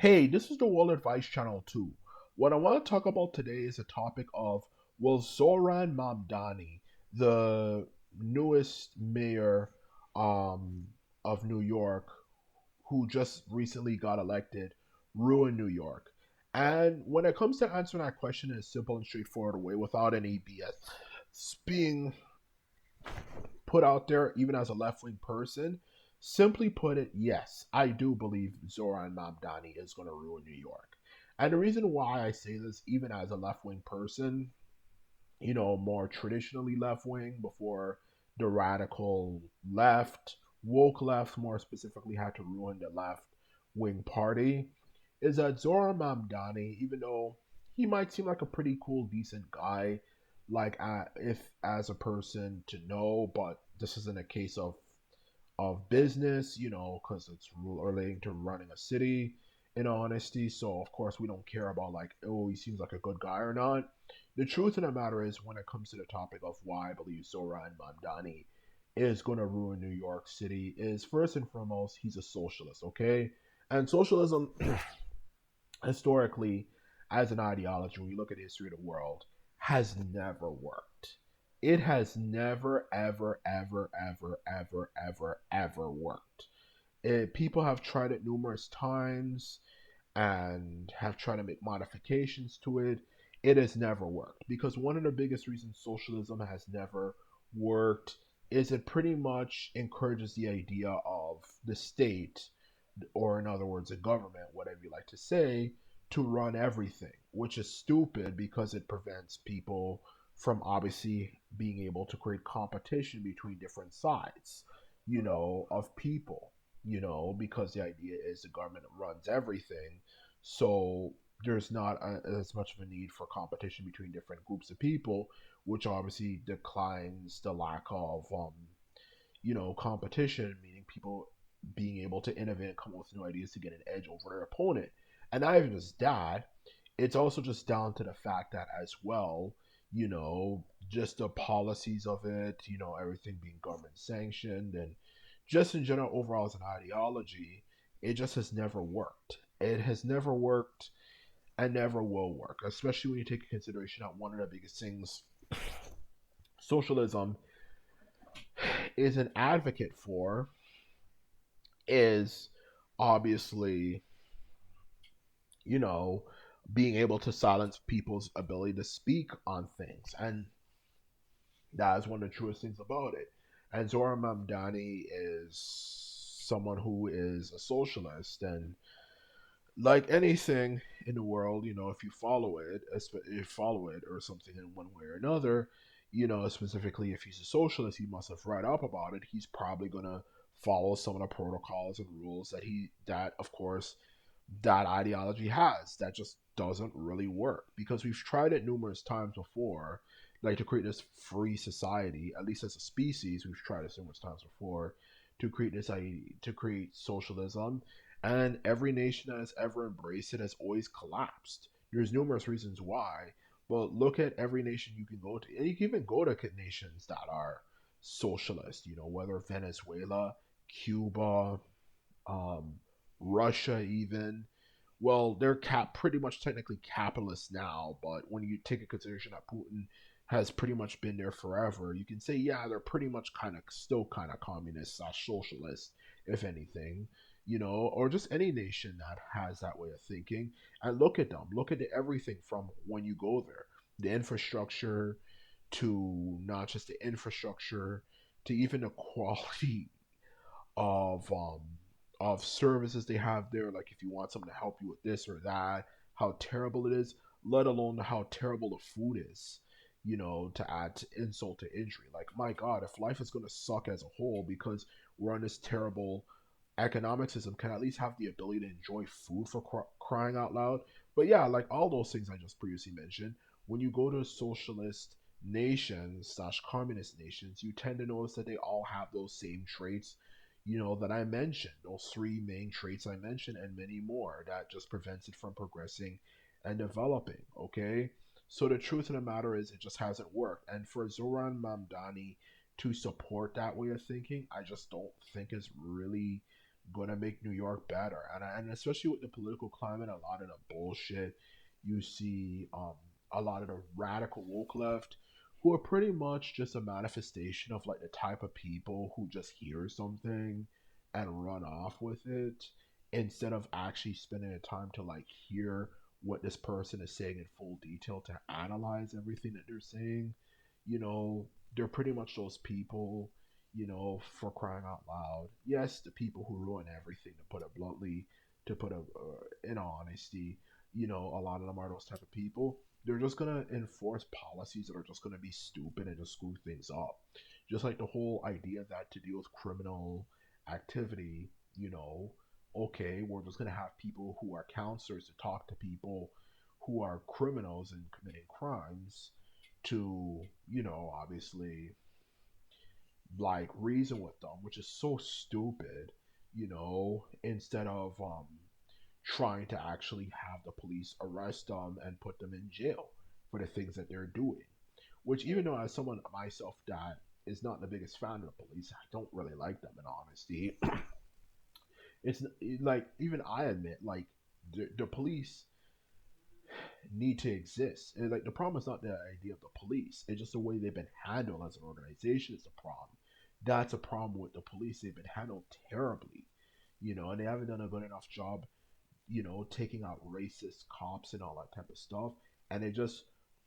Hey, this is the World Advice Channel too. What I want to talk about today is a topic of will Zohran Mamdani, the newest mayor um, of New York, who just recently got elected, ruin New York? And when it comes to answering that question in a simple and straightforward way without any BS being put out there, even as a left wing person, simply put it, yes, I do believe Zoran Mamdani is going to ruin New York. And the reason why I say this, even as a left wing person, more traditionally left wing before the radical left, woke left more specifically, had to ruin the left wing party, is that Zoran Mamdani, even though he might seem like a pretty cool, decent guy, like if as a person to know, but this isn't a case of business, because it's relating to running a city. In honesty, so of course we don't care about like, oh, he seems like a good guy or not. The truth of the matter is, when it comes to the topic of why I believe Zoran Mamdani is going to ruin New York City, is first and foremost he's a socialist, okay? And socialism, historically, as an ideology, when you look at the history of the world, has never worked. It has never, ever, ever, ever, ever, ever, ever worked. People have tried it numerous times and have tried to make modifications to it. It has never worked because one of the biggest reasons socialism has never worked is it pretty much encourages the idea of the state, or in other words, a government, whatever you like to say, to run everything, which is stupid because it prevents people from obviously being able to create competition between different sides, of people, because the idea is the government runs everything. So there's not as much of a need for competition between different groups of people, which obviously declines the lack of competition, meaning people being able to innovate and come up with new ideas to get an edge over their opponent. And not even just that, it's also just down to the fact that as well, just the policies of it, everything being government sanctioned and just in general overall as an ideology, it just has never worked. It has never worked and never will work, especially when you take into consideration that one of the biggest things socialism is an advocate for is obviously, you know, being able to silence people's ability to speak on things. And that is one of the truest things about it. And Zohran Mamdani is someone who is a socialist. And like anything in the world, if you follow it, or something in one way or another, specifically if he's a socialist, he must have read up about it. He's probably going to follow some of the protocols and rules that of course that ideology has. That just doesn't really work because we've tried it numerous times before, like to create this free society. At least as a species, we've tried it numerous times before to create to create socialism, and every nation that has ever embraced it has always collapsed. There's numerous reasons why, but look at every nation you can go to, and you can even go to nations that are socialist. Whether Venezuela, Cuba, um, Russia, even. Well, they're pretty much technically capitalist now, but when you take into consideration that Putin has pretty much been there forever, you can say, yeah, they're pretty much still kind of communist slash socialist, if anything, or just any nation that has that way of thinking. And look at them, look at everything from when you go there, the infrastructure to not just the infrastructure to even the quality of um of services they have there. Like if you want someone to help you with this or that, how terrible it is, let alone how terrible the food is, to add to insult to injury. Like, my god, if life is going to suck as a whole because we're on this terrible economic system, can I at least have the ability to enjoy food for crying out loud? But yeah, like all those things I just previously mentioned, when you go to socialist nations slash communist nations, you tend to notice that they all have those same traits, that I mentioned, those three main traits I mentioned, and many more that just prevents it from progressing and developing. Okay. So the truth of the matter is, it just hasn't worked. And for Zoran Mamdani to support that way of thinking, I just don't think is really going to make New York better. And especially with the political climate, a lot of the bullshit you see, a lot of the radical woke left, who are pretty much just a manifestation of like the type of people who just hear something and run off with it instead of actually spending the time to like hear what this person is saying in full detail to analyze everything that they're saying. You know, they're pretty much those people, for crying out loud. Yes, the people who ruin everything, to put it bluntly, to put it in all honesty, a lot of them are those type of people. They're just gonna enforce policies that are just gonna be stupid and just screw things up. Just like the whole idea that to deal with criminal activity, okay, we're just gonna have people who are counselors to talk to people who are criminals and committing crimes to, obviously like reason with them, which is so stupid, instead of trying to actually have the police arrest them and put them in jail for the things that they're doing. Which, even though as someone myself that is not the biggest fan of the police, I don't really like them in honesty. It's like even I admit like the police need to exist. And like the problem is not the idea of the police; it's just the way they've been handled as an organization is the problem. That's a problem with the police. They've been handled terribly, and they haven't done a good enough job, taking out racist cops and all that type of stuff. And they just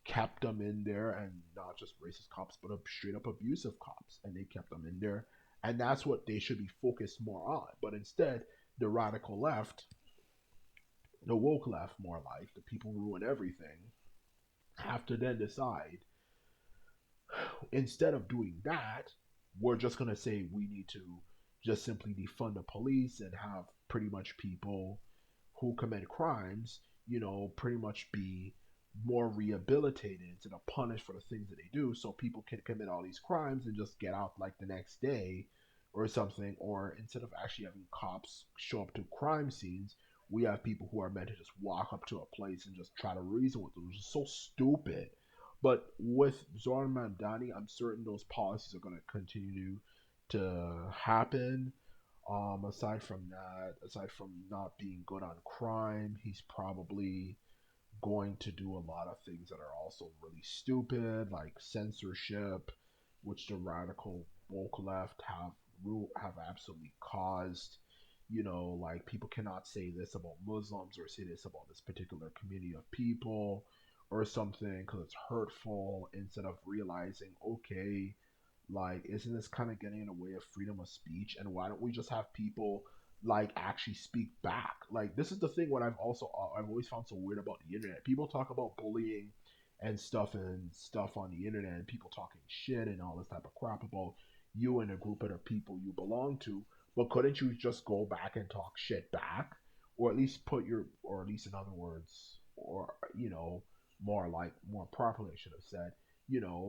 kept them in there, and not just racist cops, but straight up abusive cops, and they kept them in there. And that's what they should be focused more on. But instead, the radical left, the woke left, more like the people who ruin everything, have to then decide, instead of doing that, we're just going to say we need to just simply defund the police and have pretty much people who commit crimes, pretty much be more rehabilitated instead of punished for the things that they do, so people can commit all these crimes and just get out like the next day or something. Or instead of actually having cops show up to crime scenes, we have people who are meant to just walk up to a place and just try to reason with them, which is so stupid. But with Zohran Mamdani, I'm certain those policies are going to continue to happen. Aside from not being good on crime, he's probably going to do a lot of things that are also really stupid, like censorship, which the radical woke left have absolutely caused. Like people cannot say this about Muslims or say this about this particular community of people or something because it's hurtful. Instead of realizing, okay, like, isn't this kind of getting in the way of freedom of speech? And why don't we just have people like actually speak back? Like, this is the thing. What I've always found so weird about the internet. People talk about bullying and stuff on the internet, and people talking shit and all this type of crap about you and a group of the people you belong to. But couldn't you just go back and talk shit back, or at least or at least in other words, or more properly, I should have said,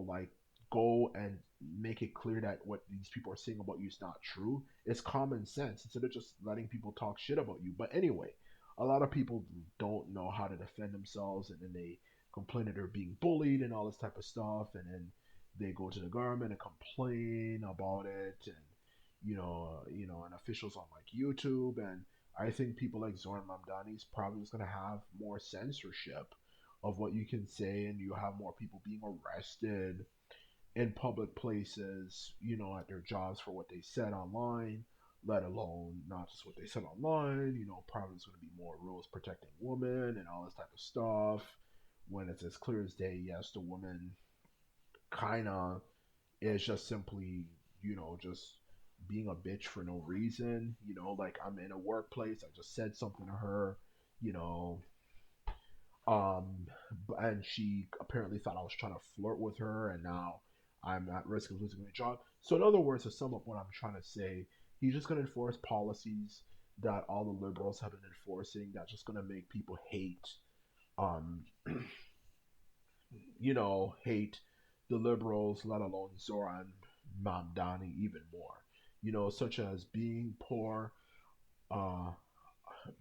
like go and make it clear that what these people are saying about you is not true. It's common sense instead of just letting people talk shit about you. But anyway, a lot of people don't know how to defend themselves, and then they complain that they're being bullied and all this type of stuff, and then they go to the government and complain about it, and and officials on like YouTube. And I think people like Zoran Mamdani is probably just gonna have more censorship of what you can say, and you have more people being arrested in public places, at their jobs for what they said online, let alone not just what they said online. Probably there's going to be more rules protecting women and all this type of stuff. When it's as clear as day, yes, the woman kind of is just simply, just being a bitch for no reason. Like I'm in a workplace, I just said something to her, you know, um, and she apparently thought I was trying to flirt with her, and now I'm at risk of losing my job. So, in other words, to sum up what I'm trying to say, he's just going to enforce policies that all the liberals have been enforcing. That's just going to make people um, hate the liberals, let alone Zoran Mamdani even more. Such as being poor, uh,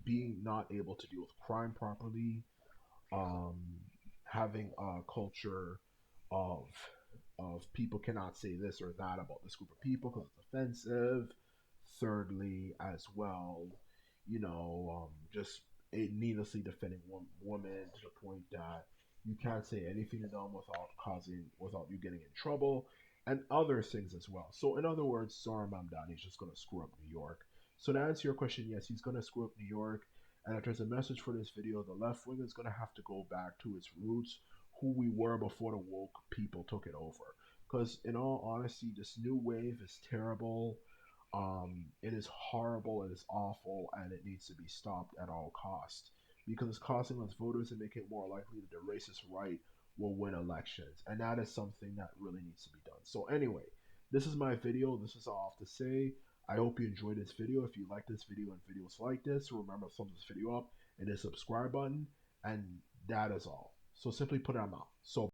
being not able to deal with crime properly, um, having a culture of people cannot say this or that about this group of people because it's offensive, Thirdly, as well, just needlessly defending women to the point that you can't say anything to them without you getting in trouble, and other things as well. So, in other words, Zohran Mamdani is just going to screw up New York. So, to answer your question, yes, he's going to screw up New York. And if there's a message for this video, the left wing is going to have to go back to its roots, who we were before the woke people took it over. Because, in all honesty, this new wave is terrible. It is horrible, it is awful, and it needs to be stopped at all costs because it's costing us voters and making it more likely that the racist right will win elections, and that is something that really needs to be done. So anyway, this is my video. This is all I have to say. I hope you enjoyed this video. If you like this video and videos like this, remember to thumbs this video up and the subscribe button, and that is all. So simply put it on out. So